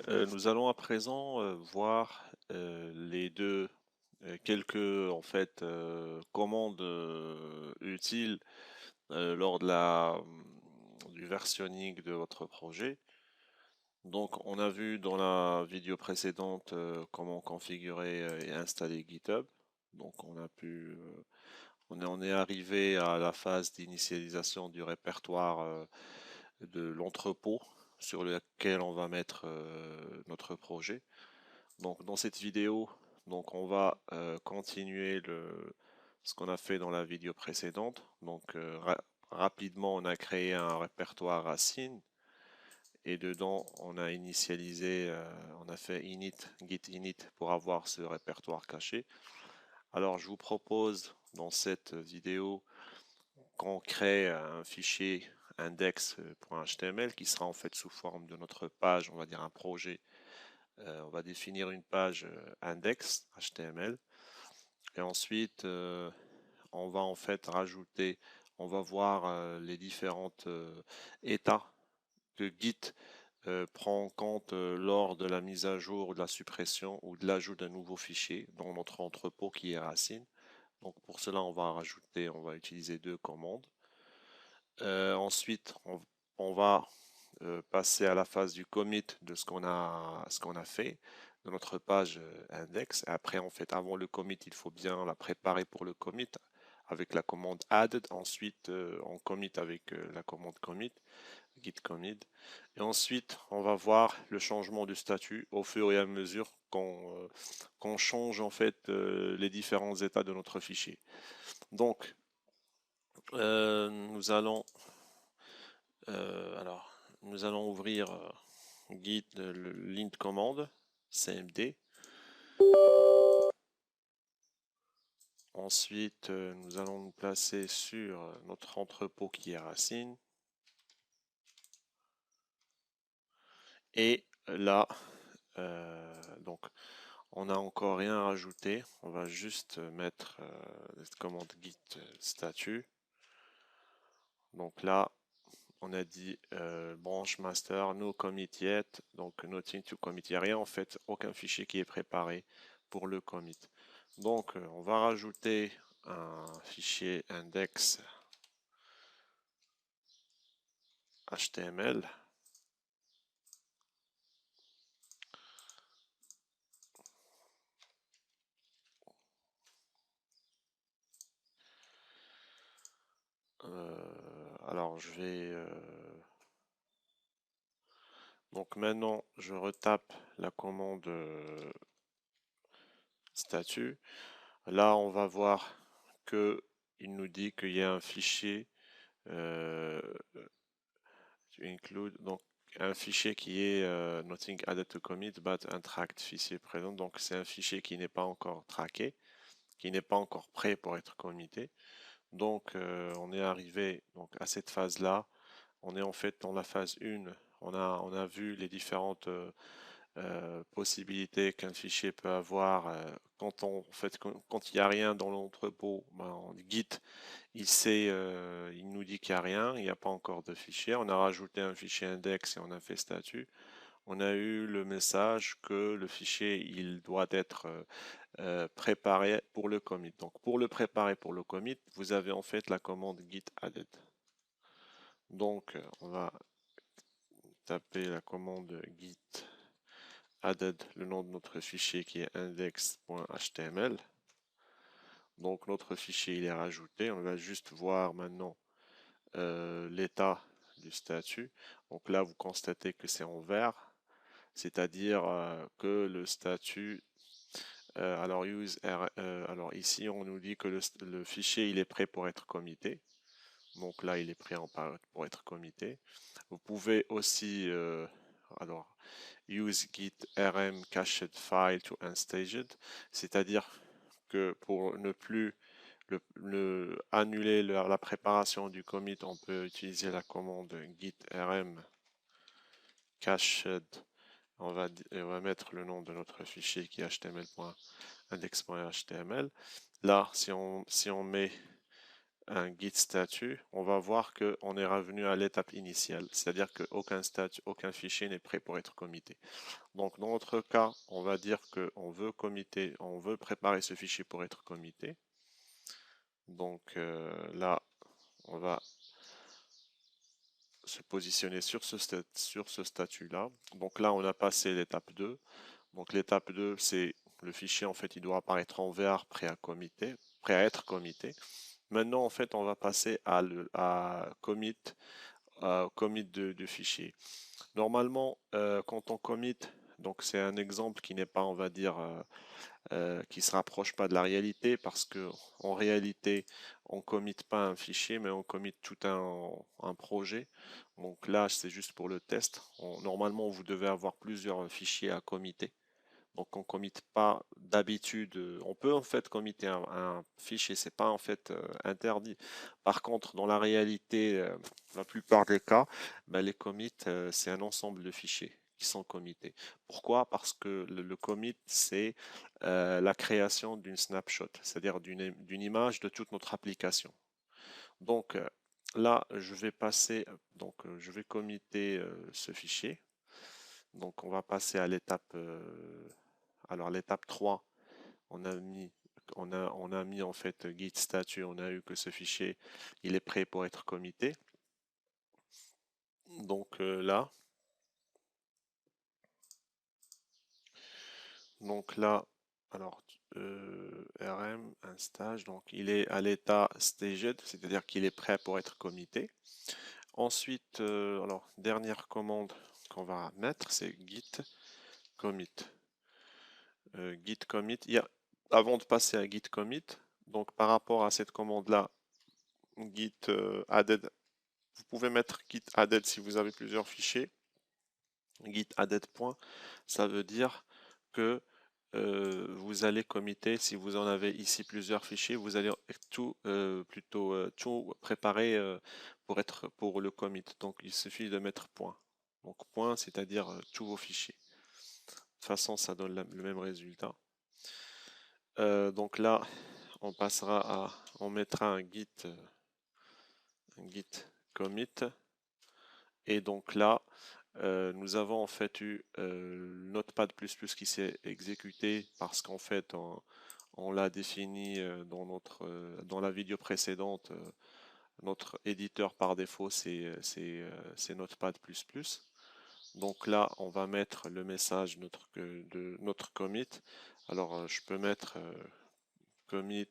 Nous allons à présent voir quelques en fait commandes utiles lors de du versionning de votre projet. Donc, on a vu dans la vidéo précédente comment configurer et installer GitHub. Donc, on est arrivé à la phase d'initialisation du répertoire de l'entrepôt sur lequel on va mettre notre projet. Donc dans cette vidéo, donc on va continuer ce qu'on a fait dans la vidéo précédente. Donc rapidement, on a créé un répertoire racine et dedans, on a initialisé, on a fait init, git init pour avoir ce répertoire caché. Alors je vous propose dans cette vidéo qu'on crée un fichier index.html qui sera en fait sous forme de notre page, on va dire un projet. On va définir une page index HTML et ensuite on va en fait rajouter, on va voir les différentes états que Git prend en compte lors de la mise à jour, de la suppression ou de l'ajout d'un nouveau fichier dans notre entrepôt qui est racine. Donc pour cela, on va utiliser deux commandes. Ensuite, on va passer à la phase du commit de ce qu'on a fait de notre page index. Et après, en fait, avant le commit, il faut bien la préparer pour le commit avec la commande add. Ensuite, on commit avec la commande commit, git commit. Et ensuite, on va voir le changement du statut au fur et à mesure qu'on change en fait les différents états de notre fichier. Donc, nous allons alors, nous allons ouvrir Git, le lint command, cmd. Ensuite, nous allons nous placer sur notre entrepôt qui est racine. Et là, donc, on n'a encore rien rajouté. On va juste mettre cette commande git statut. Donc là, on a dit branch master, no commit yet. Donc, nothing to commit. Il n'y a rien en fait, aucun fichier qui est préparé pour le commit. Donc, on va rajouter un fichier index HTML. Alors, je vais... donc maintenant, je retape la commande statut. Là, on va voir que il nous dit qu'il y a un fichier euh, to include, donc un fichier qui est nothing added to commit, but un tracked fichier présent. Donc c'est un fichier qui n'est pas encore traqué, qui n'est pas encore prêt pour être commité. Donc on est arrivé donc à cette phase-là. On est en fait dans la phase 1. On a vu les différentes possibilités qu'un fichier peut avoir quand il n'y a rien dans l'entrepôt, ben, en Git, il nous dit qu'il n'y a rien, il n'y a pas encore de fichier. On a rajouté un fichier index et on a fait statut. On a eu le message que le fichier il doit être préparé pour le commit. Donc pour le préparer pour le commit, vous avez en fait la commande git added. Donc on va taper la commande git added, le nom de notre fichier qui est index.html. Donc notre fichier il est rajouté. On va juste voir maintenant l'état du statut. Donc là vous constatez que c'est en vert, c'est-à-dire que le statut alors ici on nous dit que le fichier il est prêt pour être commité. Donc là il est prêt pour être commité. Vous pouvez aussi alors use git rm cached file to unstaged, c'est-à-dire que pour ne plus annuler la préparation du commit, on peut utiliser la commande git rm cached. On va mettre le nom de notre fichier qui est html.index.html. Là, si on met un git statut, on va voir qu'on est revenu à l'étape initiale, c'est-à-dire qu'aucun statut, aucun fichier n'est prêt pour être commité. Donc dans notre cas, on va dire qu'on veut commiter, on veut préparer ce fichier pour être commité. Donc là, on va se positionner sur ce statut-là. Donc là, on a passé l'étape 2. Donc l'étape 2, c'est le fichier, en fait, il doit apparaître en vert, prêt à être commité. Maintenant, en fait, on va passer à commit de fichier. Normalement, quand on commit, donc c'est un exemple qui n'est pas, on va dire, qui se rapproche pas de la réalité parce que en réalité, on commit pas un fichier, mais on commit tout un projet. Donc là, c'est juste pour le test. Normalement, vous devez avoir plusieurs fichiers à committer. Donc on commit pas d'habitude. On peut en fait committer un fichier, c'est pas en fait interdit. Par contre, dans la réalité, la plupart des cas, ben, les commits, c'est un ensemble de fichiers qui sont committés. Pourquoi? Parce que le commit, c'est la création d'une snapshot, c'est-à-dire d'une image de toute notre application. Donc là, je vais passer, donc je vais committer ce fichier. Donc on va passer à l'étape alors l'étape 3, on a mis, on a mis en fait git statut, on a eu que ce fichier, il est prêt pour être commité. Donc là, alors RM, un stage, donc il est à l'état staged, c'est-à-dire qu'il est prêt pour être commité. Ensuite, alors dernière commande qu'on va mettre, c'est git commit. Git commit. Avant de passer à git commit, donc par rapport à cette commande-là, git added, vous pouvez mettre git added si vous avez plusieurs fichiers. Git added point, ça veut dire que vous allez committer, si vous en avez ici plusieurs fichiers, vous allez tout préparer pour le commit. Donc il suffit de mettre point. Donc point, c'est-à-dire tous vos fichiers. De toute façon, ça donne le même résultat. Donc là, on mettra un git commit. Et donc là, nous avons en fait eu Notepad++ qui s'est exécuté parce qu'en fait, on l'a défini dans la vidéo précédente. Notre éditeur par défaut, c'est Notepad++. Donc là, on va mettre le message de notre commit. Alors, je peux mettre commit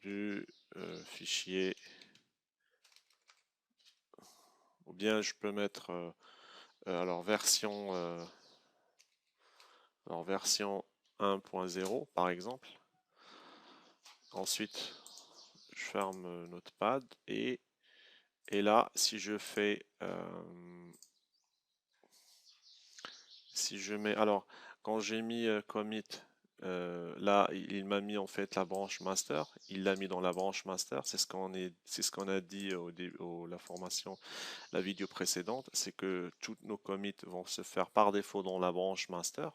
du fichier, ou bien je peux mettre alors version 1.0 par exemple. Ensuite, je ferme Notepad et là, si je fais si je mets alors quand j'ai mis commit là, il m'a mis en fait la branche master. Il l'a mis dans la branche master. C'est ce qu'on a dit la formation, la vidéo précédente. C'est que tous nos commits vont se faire par défaut dans la branche master.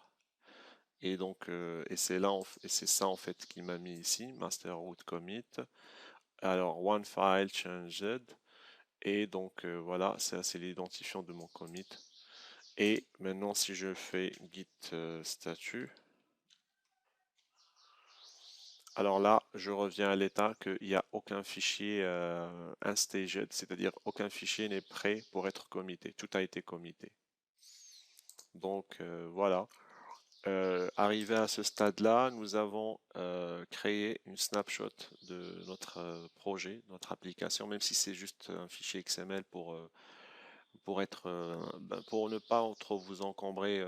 Et donc, et c'est ça en fait qui m'a mis ici, master root commit. Alors, one file changed. Et donc, voilà, ça c'est l'identifiant de mon commit. Et maintenant, si je fais git statut, alors là, je reviens à l'état qu'il n'y a aucun fichier unstaged, c'est-à-dire aucun fichier n'est prêt pour être commité. Tout a été commité. Donc voilà. Arrivé à ce stade-là, nous avons créé une snapshot de notre projet, notre application, même si c'est juste un fichier XML pour ne pas trop vous encombrer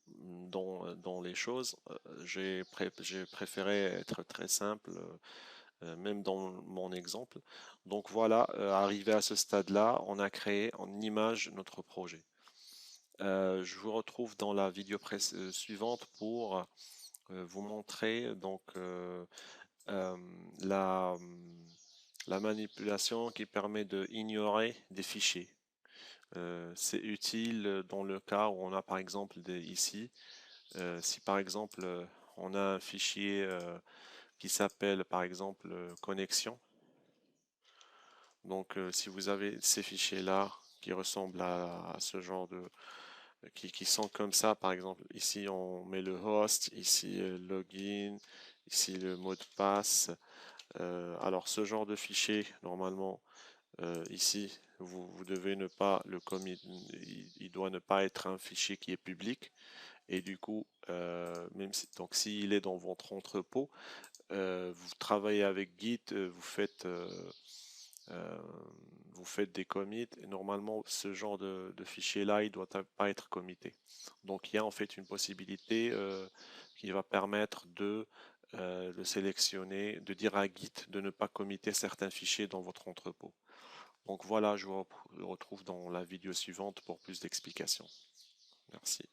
dans les choses. J'ai préféré être très simple, même dans mon exemple. Donc voilà, arrivé à ce stade-là, on a créé en image notre projet. Je vous retrouve dans la vidéo suivante pour vous montrer donc euh, la, la manipulation qui permet de ignorer des fichiers. C'est utile dans le cas où on a par exemple ici, si par exemple on a un fichier qui s'appelle par exemple connexion. Donc si vous avez ces fichiers-là qui ressemblent à ce genre de, qui sont comme ça, par exemple, ici on met le host, ici login, ici le mot de passe. Alors ce genre de fichier, normalement, ici, vous devez ne pas le commit, il doit ne pas être un fichier qui est public. Et du coup, même si, donc s'il est dans votre entrepôt, vous travaillez avec Git, euh, vous faites des commits, et normalement ce genre de fichier-là, il doit pas être commité. Donc il y a en fait une possibilité qui va permettre de le sélectionner, de dire à Git de ne pas commiter certains fichiers dans votre entrepôt. Donc voilà, je vous retrouve dans la vidéo suivante pour plus d'explications. Merci.